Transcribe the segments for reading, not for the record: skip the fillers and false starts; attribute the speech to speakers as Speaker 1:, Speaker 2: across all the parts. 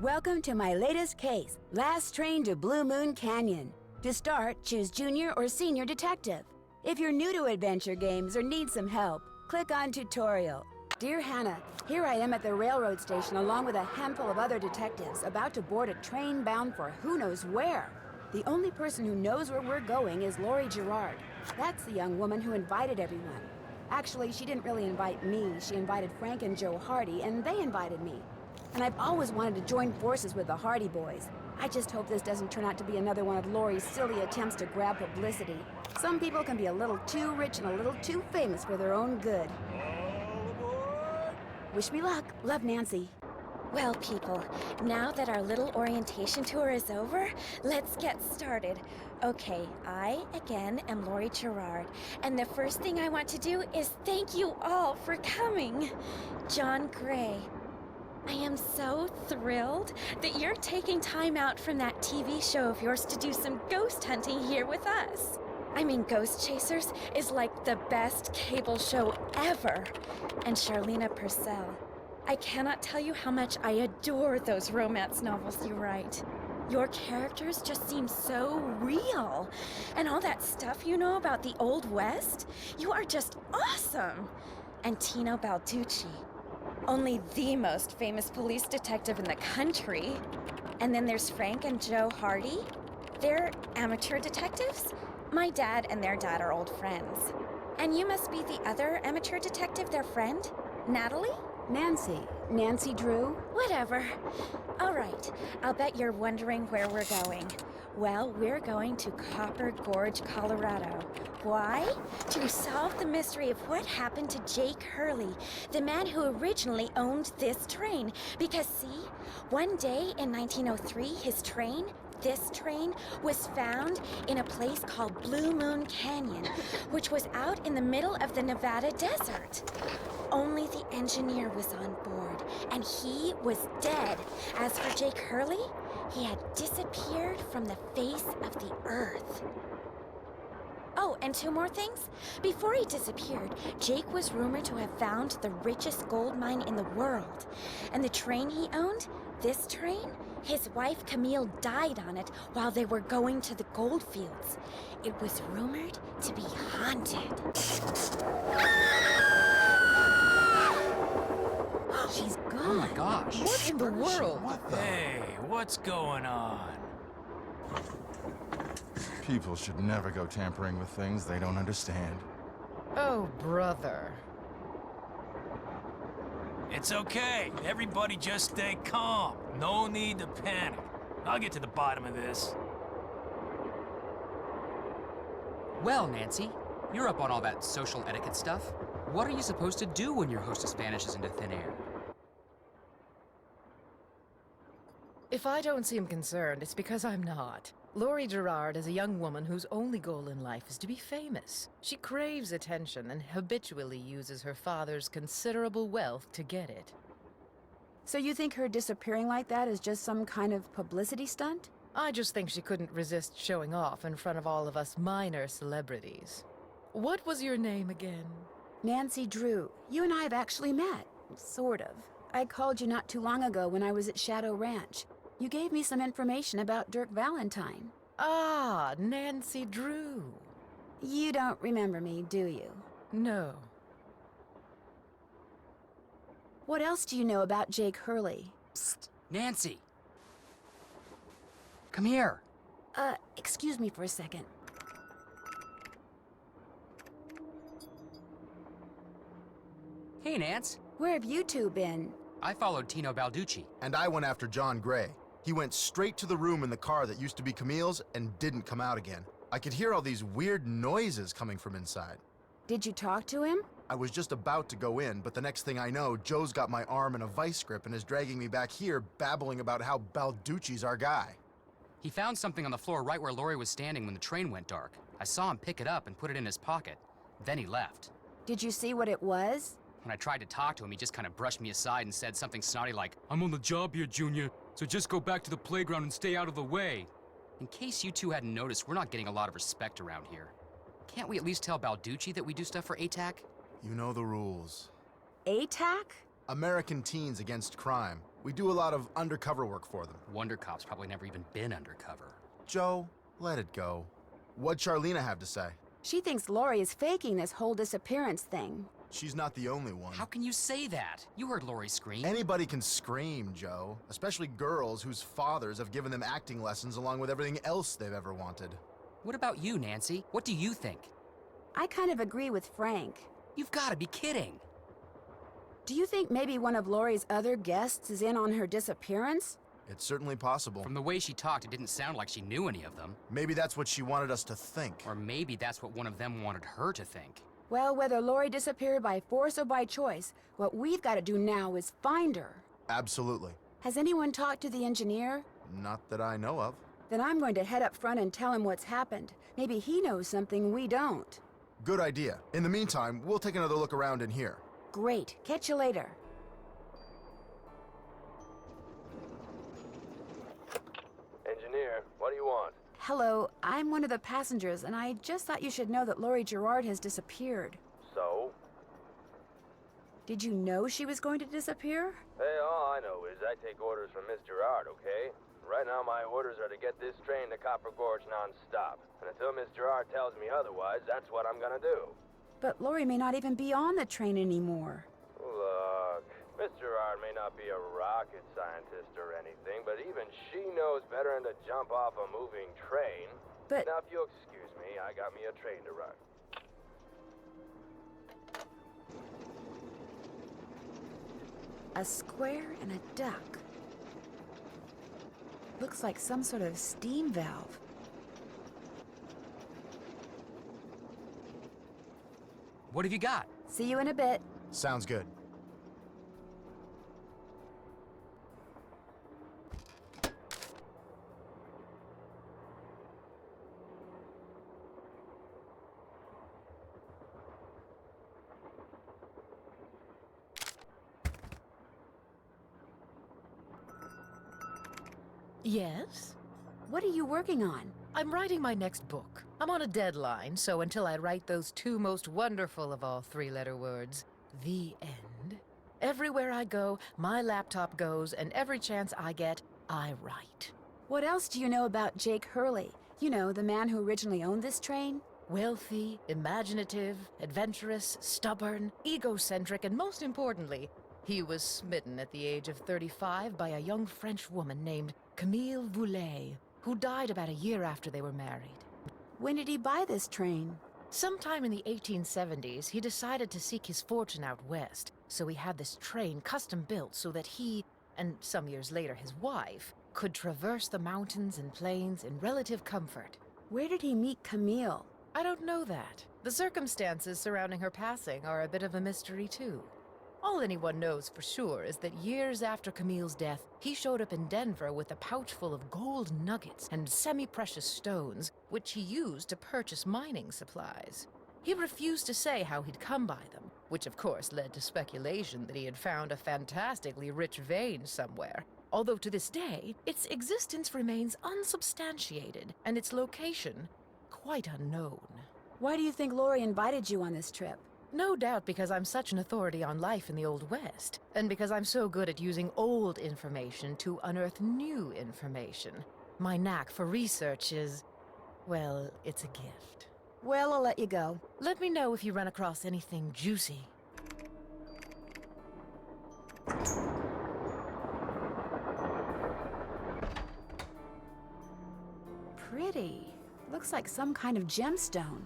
Speaker 1: Welcome to my latest case, Last Train to Blue Moon Canyon. To start, choose Junior or Senior Detective. If you're new to adventure games or need some help, click on Tutorial. Dear Hannah, here I am at the railroad station along with a handful of other detectives about to board a train bound for who knows where. The only person who knows where we're going is Lori Gerard. That's the young woman who invited everyone. Actually, she didn't really invite me. She invited Frank and Joe Hardy, and they invited me. And I've always wanted to join forces with the Hardy Boys. I just hope this doesn't turn out to be another one of Lori's silly attempts to grab publicity. Some people can be a little too rich and a little too famous for their own good. Wish me luck. Love, Nancy.
Speaker 2: Well, people, now that our little orientation tour is over, let's get started. Okay, I, again, am Lori Gerard, and the first thing I want to do is thank you all for coming. John Gray. I am so thrilled that you're taking time out from that TV show of yours to do some ghost hunting here with us. I mean, Ghost Chasers is like the best cable show ever. And Charlena Purcell. I cannot tell you how much I adore those romance novels you write. Your characters just seem so real. And all that stuff you know about the Old West, you are just awesome. And Tino Balducci. Only the most famous police detective in the country. And then there's Frank and Joe Hardy. They're amateur detectives. My dad and their dad are old friends. And you must be the other amateur detective, their friend? Natalie?
Speaker 1: Nancy. Nancy Drew?
Speaker 2: Whatever. All right, I'll bet you're wondering where we're going. Well, we're going to Copper Gorge, Colorado. Why? To solve the mystery of what happened to Jake Hurley, the man who originally owned this train. Because see, one day in 1903, this train was found in a place called Blue Moon Canyon, which was out in the middle of the Nevada desert. Only the engineer was on board, and he was dead. As for Jake Hurley, he had disappeared from the face of the earth. Oh, and two more things. Before he disappeared, Jake was rumored to have found the richest gold mine in the world. And the train he owned, this train, his wife Camille died on it while they were going to the gold fields. It was rumored to be haunted.
Speaker 1: She's gone.
Speaker 3: Oh my gosh.
Speaker 4: What in the world?
Speaker 5: Hey, what's going on?
Speaker 4: People should never go tampering with things they don't understand.
Speaker 3: Oh, brother.
Speaker 5: It's okay. Everybody just stay calm. No need to panic. I'll get to the bottom of this.
Speaker 6: Well, Nancy, you're up on all that social etiquette stuff. What are you supposed to do when your hostess vanishes into thin air?
Speaker 3: If I don't seem concerned, it's because I'm not. Lori Gerard is a young woman whose only goal in life is to be famous. She craves attention and habitually uses her father's considerable wealth to get it.
Speaker 1: So you think her disappearing like that is just some kind of publicity stunt?
Speaker 3: I just think she couldn't resist showing off in front of all of us minor celebrities. What was your name again?
Speaker 1: Nancy Drew. You and I have actually met. Sort of. I called you not too long ago when I was at Shadow Ranch. You gave me some information about Dirk Valentine.
Speaker 3: Ah, Nancy Drew.
Speaker 1: You don't remember me, do you?
Speaker 3: No.
Speaker 1: What else do you know about Jake Hurley?
Speaker 6: Psst, Nancy! Come here.
Speaker 1: Excuse me for a second.
Speaker 6: Hey, Nance.
Speaker 1: Where have you two been?
Speaker 6: I followed Tino Balducci.
Speaker 7: And I went after John Gray. He went straight to the room in the car that used to be Camille's and didn't come out again. I could hear all these weird noises coming from inside.
Speaker 1: Did you talk to him?
Speaker 7: I was just about to go in, but the next thing I know, Joe's got my arm in a vice grip and is dragging me back here, babbling about how Balducci's our guy.
Speaker 6: He found something on the floor right where Lori was standing when the train went dark. I saw him pick it up and put it in his pocket. Then he left.
Speaker 1: Did you see what it was?
Speaker 6: When I tried to talk to him, he just kind of brushed me aside and said something snotty like, "I'm on the job here, Junior, so just go back to the playground and stay out of the way." In case you two hadn't noticed, we're not getting a lot of respect around here. Can't we at least tell Balducci that we do stuff for ATAC?
Speaker 7: You know the rules.
Speaker 1: ATAC?
Speaker 7: American Teens Against Crime. We do a lot of undercover work for them.
Speaker 6: Wonder Cop's probably never even been undercover.
Speaker 7: Joe, let it go. What'd Charlena have to say?
Speaker 1: She thinks Lori is faking this whole disappearance thing.
Speaker 7: She's not the only one.
Speaker 6: How can you say that? You heard Lori scream.
Speaker 7: Anybody can scream, Joe. Especially girls whose fathers have given them acting lessons along with everything else they've ever wanted.
Speaker 6: What about you, Nancy? What do you think?
Speaker 1: I kind of agree with Frank.
Speaker 6: You've got to be kidding.
Speaker 1: Do you think maybe one of Lori's other guests is in on her disappearance?
Speaker 7: It's certainly possible.
Speaker 6: From the way she talked, it didn't sound like she knew any of them.
Speaker 7: Maybe that's what she wanted us to think.
Speaker 6: Or maybe that's what one of them wanted her to think.
Speaker 1: Well, whether Lori disappeared by force or by choice, what we've got to do now is find her.
Speaker 7: Absolutely.
Speaker 1: Has anyone talked to the engineer?
Speaker 7: Not that I know of.
Speaker 1: Then I'm going to head up front and tell him what's happened. Maybe he knows something we don't.
Speaker 7: Good idea. In the meantime, we'll take another look around in here.
Speaker 1: Great. Catch you later.
Speaker 8: Engineer, what do you want?
Speaker 1: Hello, I'm one of the passengers, and I just thought you should know that Lori Gerard has disappeared.
Speaker 8: So?
Speaker 1: Did you know she was going to disappear?
Speaker 8: Hey, all I know is I take orders from Miss Gerard, okay? Right now my orders are to get this train to Copper Gorge non-stop. And until Miss Gerard tells me otherwise, that's what I'm gonna do.
Speaker 1: But Lori may not even be on the train anymore.
Speaker 8: Look, Miss Gerard may not be a rocket scientist or anything, but even she knows better than to jump off a moving train.
Speaker 1: But...
Speaker 8: Now, if you'll excuse me, I got me a train to run.
Speaker 1: A square and a duck. Looks like some sort of steam valve.
Speaker 6: What have you got?
Speaker 1: See you in a bit.
Speaker 7: Sounds good.
Speaker 3: Yes?
Speaker 1: What are you working on?
Speaker 3: I'm writing my next book. I'm on a deadline, so until I write those two most wonderful of all three-letter words, the end, everywhere I go, my laptop goes, and every chance I get, I write.
Speaker 1: What else do you know about Jake Hurley? You know, the man who originally owned this train?
Speaker 3: Wealthy, imaginative, adventurous, stubborn, egocentric, and most importantly, he was smitten at the age of 35 by a young French woman named Camille Voulet, who died about a year after they were married.
Speaker 1: When did he buy this train?
Speaker 3: Sometime in the 1870s, he decided to seek his fortune out west, so he had this train custom built so that he, and some years later his wife, could traverse the mountains and plains in relative comfort.
Speaker 1: Where did he meet Camille?
Speaker 3: I don't know that. The circumstances surrounding her passing are a bit of a mystery, too. All anyone knows for sure is that years after Camille's death, he showed up in Denver with a pouch full of gold nuggets and semi-precious stones, which he used to purchase mining supplies. He refused to say how he'd come by them, which of course led to speculation that he had found a fantastically rich vein somewhere, although to this day, its existence remains unsubstantiated and its location quite unknown.
Speaker 1: Why do you think Lori invited you on this trip?
Speaker 3: No doubt because I'm such an authority on life in the Old West, and because I'm so good at using old information to unearth new information. My knack for research is, well, it's a gift.
Speaker 1: Well, I'll let you go.
Speaker 3: Let me know if you run across anything juicy.
Speaker 1: Pretty. Looks like some kind of gemstone.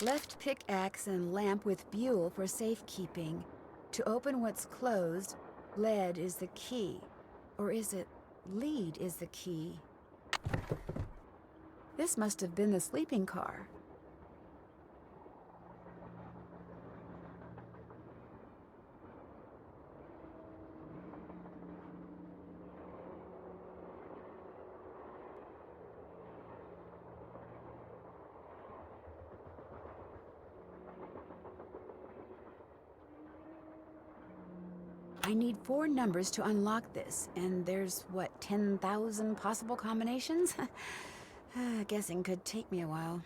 Speaker 1: Left pickaxe and lamp with buhl for safekeeping. To open what's closed, lead is the key. Or is it lead is the key? This must have been the sleeping car. I need 4 numbers to unlock this, and there's, what, 10,000 possible combinations? Guessing could take me a while.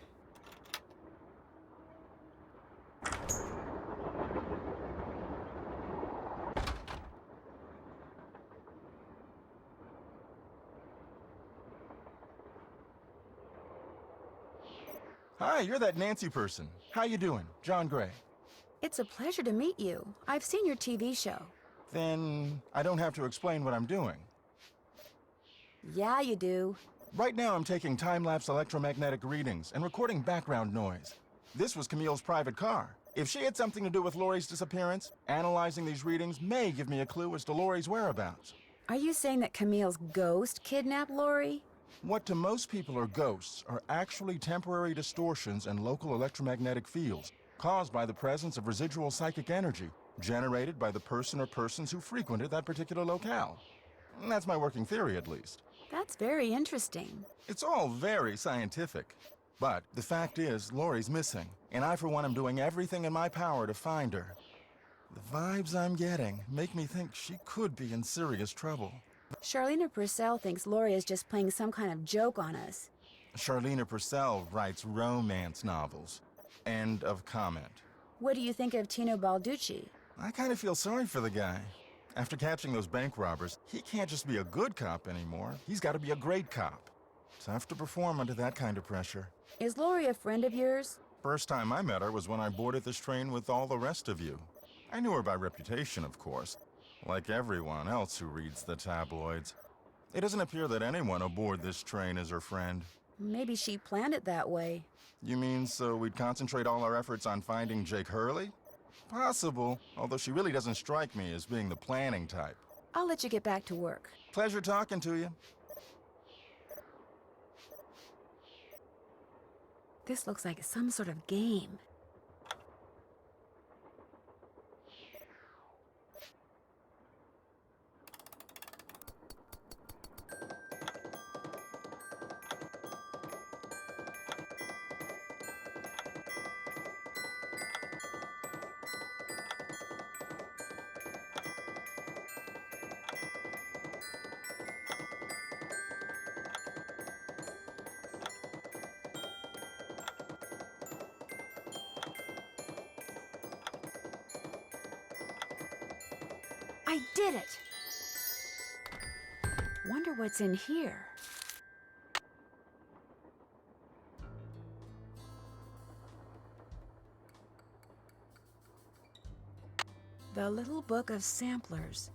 Speaker 4: Hi, you're that Nancy person. How you doing? John Gray.
Speaker 1: It's a pleasure to meet you. I've seen your TV show.
Speaker 4: Then I don't have to explain what I'm doing.
Speaker 1: Yeah, you do.
Speaker 4: Right now I'm taking time-lapse electromagnetic readings and recording background noise. This was Camille's private car. If she had something to do with Laurie's disappearance, analyzing these readings may give me a clue as to Laurie's whereabouts.
Speaker 1: Are you saying that Camille's ghost kidnapped Laurie?
Speaker 4: What to most people are ghosts are actually temporary distortions in local electromagnetic fields caused by the presence of residual psychic energy generated by the person or persons who frequented that particular locale. That's my working theory, at least.
Speaker 1: That's very interesting.
Speaker 4: It's all very scientific. But the fact is, Laurie's missing, and I, for one, am doing everything in my power to find her. The vibes I'm getting make me think she could be in serious trouble.
Speaker 1: Charlena Purcell thinks Laurie is just playing some kind of joke on us.
Speaker 4: Charlena Purcell writes romance novels. End of comment.
Speaker 1: What do you think of Tino Balducci?
Speaker 4: I kind of feel sorry for the guy. After catching those bank robbers, he can't just be a good cop anymore. He's got to be a great cop. Tough to perform under that kind of pressure.
Speaker 1: Is Laurie a friend of yours?
Speaker 4: First time I met her was when I boarded this train with all the rest of you. I knew her by reputation, of course, like everyone else who reads the tabloids. It doesn't appear that anyone aboard this train is her friend.
Speaker 1: Maybe she planned it that way.
Speaker 4: You mean so we'd concentrate all our efforts on finding Jake Hurley? Possible, although she really doesn't strike me as being the planning type.
Speaker 1: I'll let you get back to work.
Speaker 4: Pleasure talking to you.
Speaker 1: This looks like some sort of game. I did it! Wonder what's in here. The Little Book of Samplers.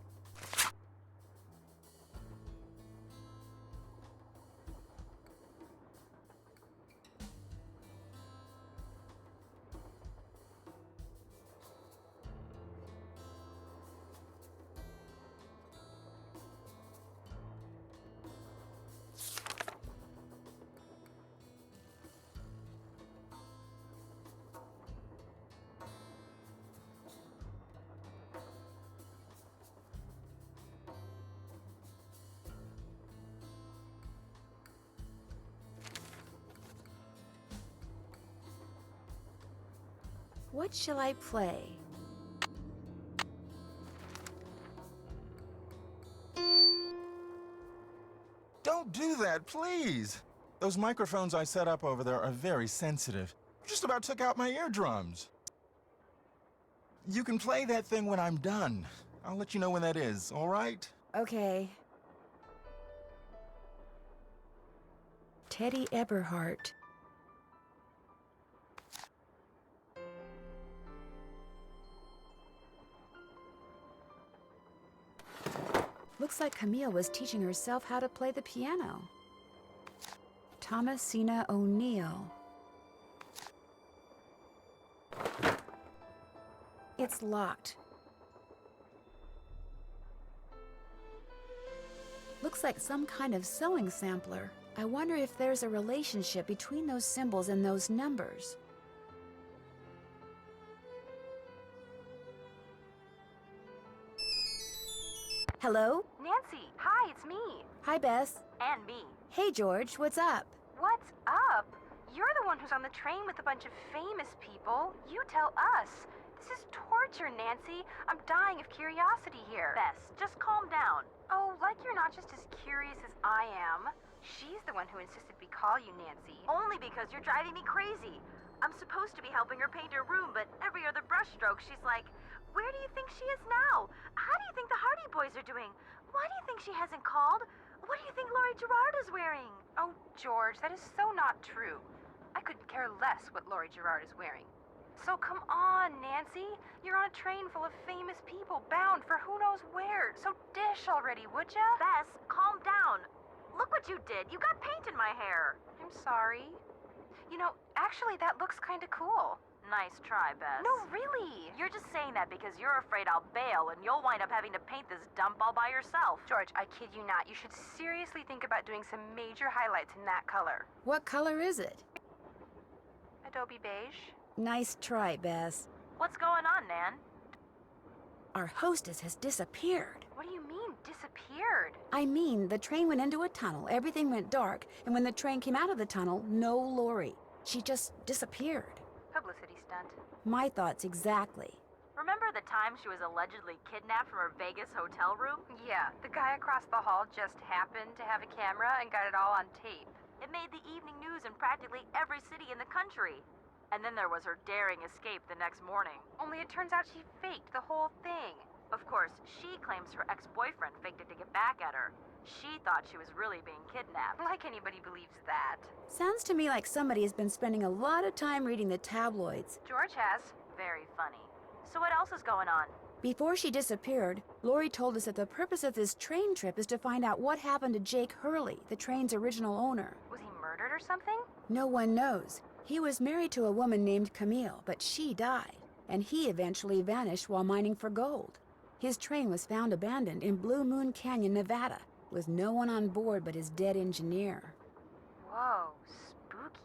Speaker 1: What shall I play?
Speaker 4: Don't do that, please! Those microphones I set up over there are very sensitive. Just about took out my eardrums. You can play that thing when I'm done. I'll let you know when that is, all right?
Speaker 1: Okay. Teddy Eberhardt. Looks like Camille was teaching herself how to play the piano. Thomasina O'Neill. It's locked. Looks like some kind of sewing sampler. I wonder if there's a relationship between those symbols and those numbers. Hello?
Speaker 9: Nancy, hi, it's me.
Speaker 1: Hi, Bess.
Speaker 9: And me.
Speaker 1: Hey, George, what's up?
Speaker 9: What's up? You're the one who's on the train with a bunch of famous people. You tell us. This is torture, Nancy. I'm dying of curiosity here. Bess, just calm down. Oh, like you're not just as curious as I am. She's the one who insisted we call you Nancy. Only because you're driving me crazy. I'm supposed to be helping her paint her room, but every other brushstroke she's like, where do you think she is now? How do you think the Hardy Boys are doing? Why do you think she hasn't called? What do you think Laurie Gerard is wearing? Oh, George, that is so not true. I couldn't care less what Laurie Gerard is wearing. So come on, Nancy. You're on a train full of famous people bound for who knows where. So dish already, would ya? Bess, calm down. Look what you did. You got paint in my hair. I'm sorry. You know, actually, that looks kind of cool. Nice try, Bess. No, really. You're just saying that because you're afraid I'll bail and you'll wind up having to paint this dump all by yourself. George, I kid you not. You should seriously think about doing some major highlights in that color.
Speaker 1: What color is it?
Speaker 9: Adobe beige.
Speaker 1: Nice try, Bess.
Speaker 9: What's going on, Nan?
Speaker 1: Our hostess has disappeared.
Speaker 9: What do you mean, disappeared?
Speaker 1: I mean, the train went into a tunnel, everything went dark, and when the train came out of the tunnel, no Laurie. She just disappeared.
Speaker 9: Publicity stunt.
Speaker 1: My thoughts exactly.
Speaker 9: Remember the time she was allegedly kidnapped from her Vegas hotel room? Yeah, the guy across the hall just happened to have a camera and got it all on tape. It made the evening news in practically every city in the country. And then there was her daring escape the next morning. Only it turns out she faked the whole thing. Of course, she claims her ex-boyfriend faked it to get back at her. She thought she was really being kidnapped. Like anybody believes that.
Speaker 1: Sounds to me like somebody has been spending a lot of time reading the tabloids.
Speaker 9: George has. Very funny. So what else is going on?
Speaker 1: Before she disappeared, Laurie told us that the purpose of this train trip is to find out what happened to Jake Hurley, the train's original owner.
Speaker 9: Was he murdered or something?
Speaker 1: No one knows. He was married to a woman named Camille, but she died, and he eventually vanished while mining for gold. His train was found abandoned in Blue Moon Canyon, Nevada, with no one on board but his dead engineer.
Speaker 9: Whoa, spooky.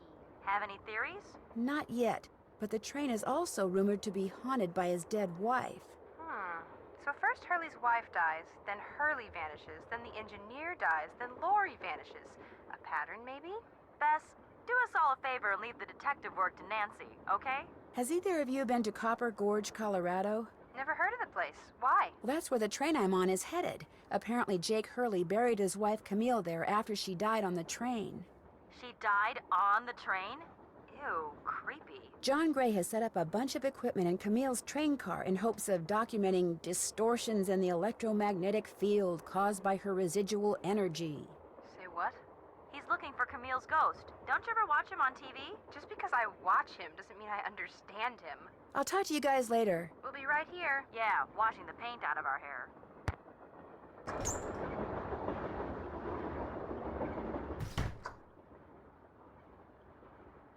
Speaker 9: Have any theories?
Speaker 1: Not yet, but the train is also rumored to be haunted by his dead wife.
Speaker 9: So first Hurley's wife dies, then Hurley vanishes, then the engineer dies, then Laurie vanishes. A pattern, maybe? Bess, do us all a favor and leave the detective work to Nancy, okay?
Speaker 1: Has either of you been to Copper Gorge, Colorado?
Speaker 9: Never heard of the place. Why?
Speaker 1: Well, that's where the train I'm on is headed. Apparently Jake Hurley buried his wife Camille there after she died on the train.
Speaker 9: She died on the train? Ew, creepy.
Speaker 1: John Gray has set up a bunch of equipment in Camille's train car in hopes of documenting distortions in the electromagnetic field caused by her residual energy.
Speaker 9: Say what? He's looking for Camille's ghost. Don't you ever watch him on TV? Just because I watch him doesn't mean I understand him.
Speaker 1: I'll talk to you guys later.
Speaker 9: We'll be right here. Yeah, washing the paint out of our hair.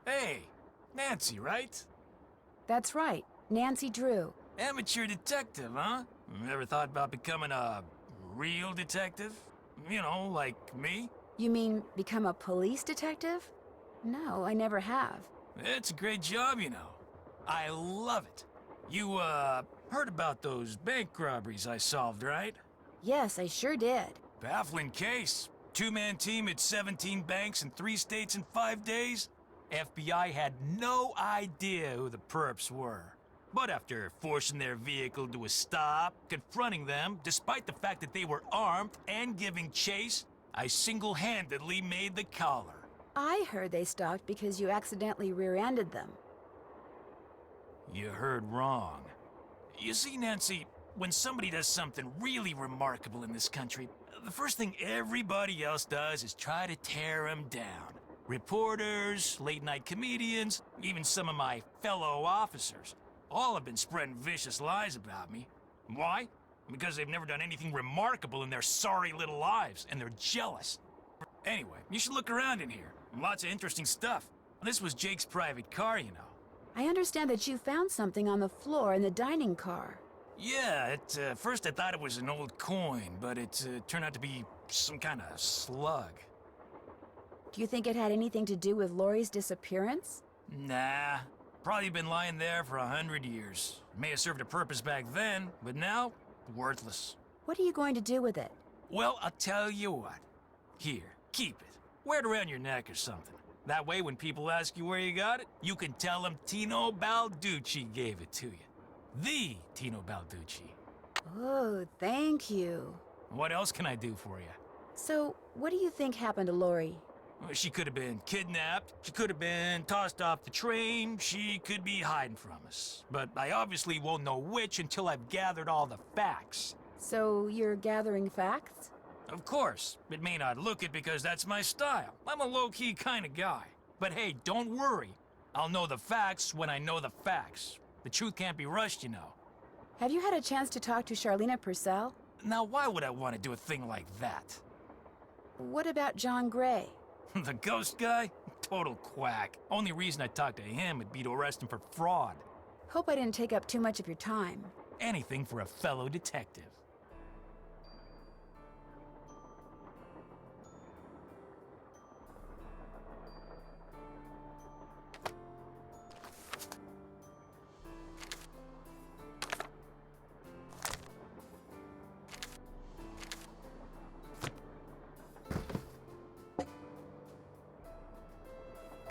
Speaker 5: Hey, Nancy, right?
Speaker 1: That's right, Nancy Drew.
Speaker 5: Amateur detective, huh? Ever thought about becoming a real detective? You know, like me?
Speaker 1: You mean become a police detective? No, I never have.
Speaker 5: It's a great job, you know. I love it. You, heard about those bank robberies I solved, right?
Speaker 1: Yes, I sure did.
Speaker 5: Baffling case. Two-man team at 17 banks in 3 states in 5 days. FBI had no idea who the perps were. But after forcing their vehicle to a stop, confronting them, despite the fact that they were armed and giving chase, I single-handedly made the collar.
Speaker 1: I heard they stopped because you accidentally rear-ended them.
Speaker 5: You heard wrong. You see, Nancy, when somebody does something really remarkable in this country, the first thing everybody else does is try to tear them down. Reporters, late-night comedians, even some of my fellow officers, all have been spreading vicious lies about me. Why? Because they've never done anything remarkable in their sorry little lives, and they're jealous. Anyway, you should look around in here. Lots of interesting stuff. This was Jake's private car, you know.
Speaker 1: I understand that you found something on the floor in the dining car.
Speaker 5: Yeah, at first I thought it was an old coin, but it turned out to be some kind of slug.
Speaker 1: Do you think it had anything to do with Lori's disappearance?
Speaker 5: Nah, probably been lying there for 100 years. May have served a purpose back then, but now, worthless.
Speaker 1: What are you going to do with it?
Speaker 5: Well, I'll tell you what. Here, keep it. Wear it around your neck or something. That way, when people ask you where you got it, you can tell them Tino Balducci gave it to you. The Tino Balducci.
Speaker 1: Oh, thank you.
Speaker 5: What else can I do for you?
Speaker 1: So, what do you think happened to Lori?
Speaker 5: Well, she could have been kidnapped. She could have been tossed off the train. She could be hiding from us. But I obviously won't know which until I've gathered all the facts.
Speaker 1: So, you're gathering facts?
Speaker 5: Of course. It may not look it because that's my style. I'm a low-key kind of guy. But hey, don't worry. I'll know the facts when I know the facts. The truth can't be rushed, you know.
Speaker 1: Have you had a chance to talk to Charlena Purcell?
Speaker 5: Now, why would I want to do a thing like that?
Speaker 1: What about John Gray?
Speaker 5: The ghost guy? Total quack. Only reason I talked to him would be to arrest him for fraud.
Speaker 1: Hope I didn't take up too much of your time.
Speaker 5: Anything for a fellow detective.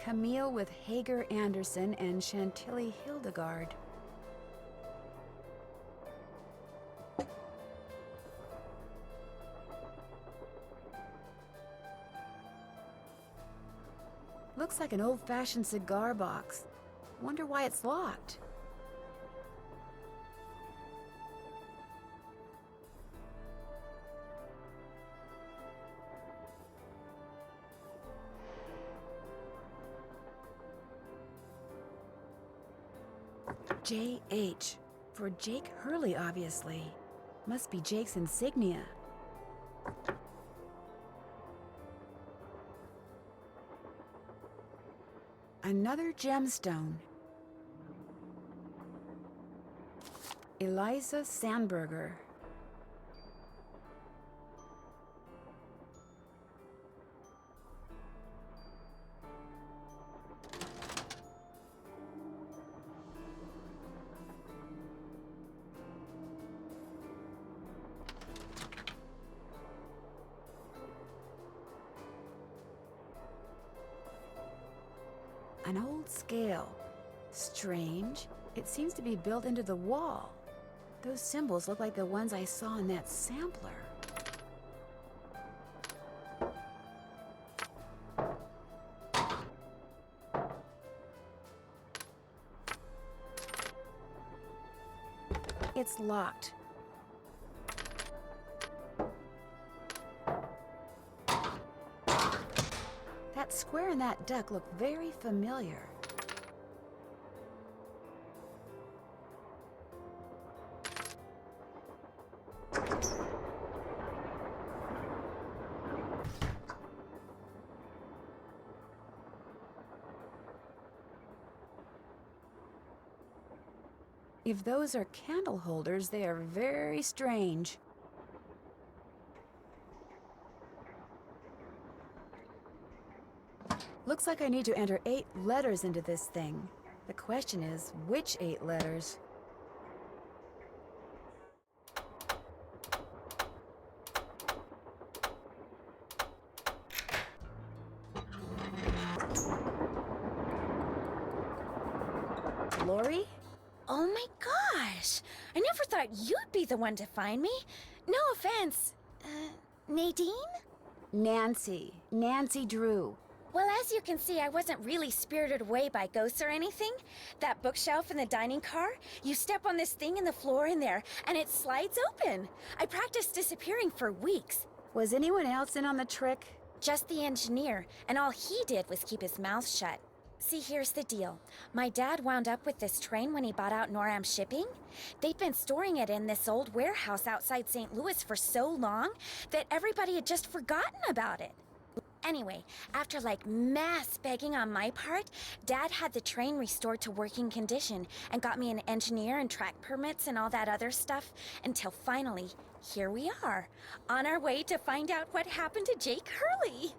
Speaker 1: Camille with Hager Anderson and Chantilly Hildegard. Looks like an old-fashioned cigar box. Wonder why it's locked. J.H. For Jake Hurley, obviously. Must be Jake's insignia. Another gemstone. Eliza Sandberger. An old scale. Strange. It seems to be built into the wall. Those symbols look like the ones I saw in that sampler. It's locked. That square and that duck look very familiar. If those are candle holders, they are very strange. Looks like I need to enter 8 letters into this thing. The question is, which 8 letters? Lori?
Speaker 2: Oh my gosh! I never thought you'd be the one to find me. No offense. Nadine?
Speaker 1: Nancy. Nancy Drew.
Speaker 2: Well, as you can see, I wasn't really spirited away by ghosts or anything. That bookshelf in the dining car, you step on this thing in the floor in there, and it slides open. I practiced disappearing for weeks.
Speaker 1: Was anyone else in on the trick?
Speaker 2: Just the engineer, and all he did was keep his mouth shut. See, here's the deal. My dad wound up with this train when he bought out Noram Shipping. They'd been storing it in this old warehouse outside St. Louis for so long that everybody had just forgotten about it. Anyway, after like mass begging on my part, Dad had the train restored to working condition and got me an engineer and track permits and all that other stuff until finally, here we are, on our way to find out what happened to Jake Hurley.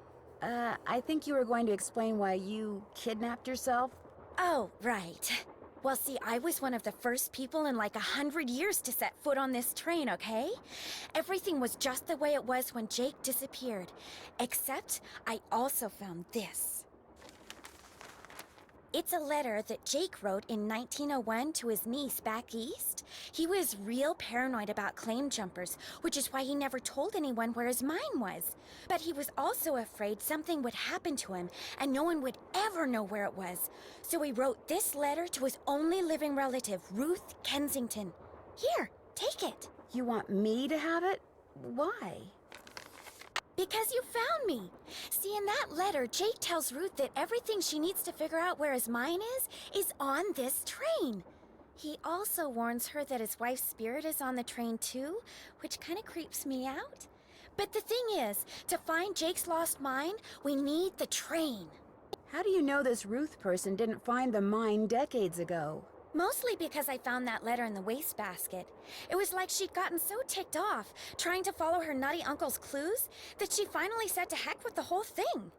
Speaker 1: I think you were going to explain why you kidnapped yourself.
Speaker 2: Oh, right. Well, see, I was one of the first people in like 100 years to set foot on this train, okay? Everything was just the way it was when Jake disappeared. Except, I also found this. It's a letter that Jake wrote in 1901 to his niece back east. He was real paranoid about claim jumpers, which is why he never told anyone where his mine was. But he was also afraid something would happen to him and no one would ever know where it was. So he wrote this letter to his only living relative, Ruth Kensington. Here, take it.
Speaker 1: You want me to have it? Why?
Speaker 2: Because you found me. See, in that letter, Jake tells Ruth that everything she needs to figure out where his mine is on this train. He also warns her that his wife's spirit is on the train too, which kind of creeps me out. But the thing is, to find Jake's lost mine, we need the train.
Speaker 1: How do you know this Ruth person didn't find the mine decades ago?
Speaker 2: Mostly because I found that letter in the wastebasket. It was like she'd gotten so ticked off, trying to follow her nutty uncle's clues, that she finally said to heck with the whole thing.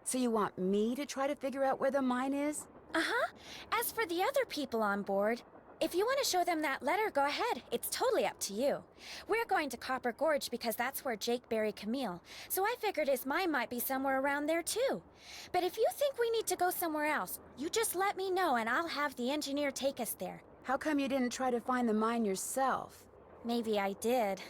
Speaker 1: So you want me to try to figure out where the mine is?
Speaker 2: Uh-huh. As for the other people on board, if you want to show them that letter, go ahead. It's totally up to you. We're going to Copper Gorge because that's where Jake buried Camille, so I figured his mine might be somewhere around there too. But if you think we need to go somewhere else, you just let me know and I'll have the engineer take us there.
Speaker 1: How come you didn't try to find the mine yourself?
Speaker 2: Maybe I did.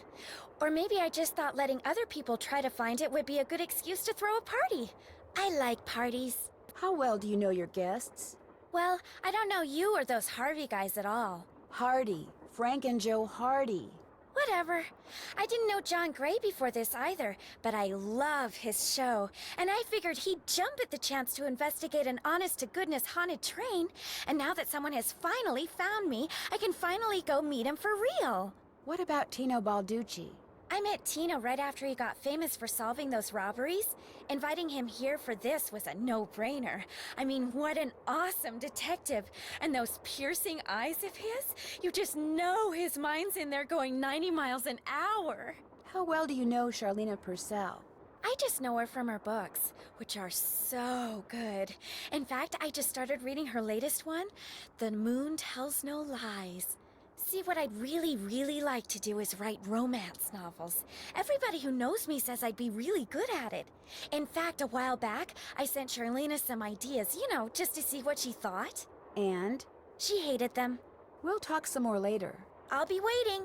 Speaker 2: Or maybe I just thought letting other people try to find it would be a good excuse to throw a party. I like parties.
Speaker 1: How well do you know your guests?
Speaker 2: Well, I don't know you or those Harvey guys at all.
Speaker 1: Hardy. Frank and Joe Hardy.
Speaker 2: Whatever. I didn't know John Gray before this either, but I love his show, and I figured he'd jump at the chance to investigate an honest-to-goodness haunted train, and now that someone has finally found me, I can finally go meet him for real.
Speaker 1: What about Tino Balducci?
Speaker 2: I met Tino right after he got famous for solving those robberies. Inviting him here for this was a no-brainer. I mean, what an awesome detective. And those piercing eyes of his, you just know his mind's in there going 90 miles an hour.
Speaker 1: How well do you know Charlena Purcell?
Speaker 2: I just know her from her books, which are so good. In fact, I just started reading her latest one, The Moon Tells No Lies. See, what I'd really like to do is write romance novels. Everybody who knows me says I'd be really good at it. In fact, a while back, I sent Charlena some ideas, you know, just to see what she thought.
Speaker 1: And?
Speaker 2: She hated them.
Speaker 1: We'll talk some more later.
Speaker 2: I'll be waiting.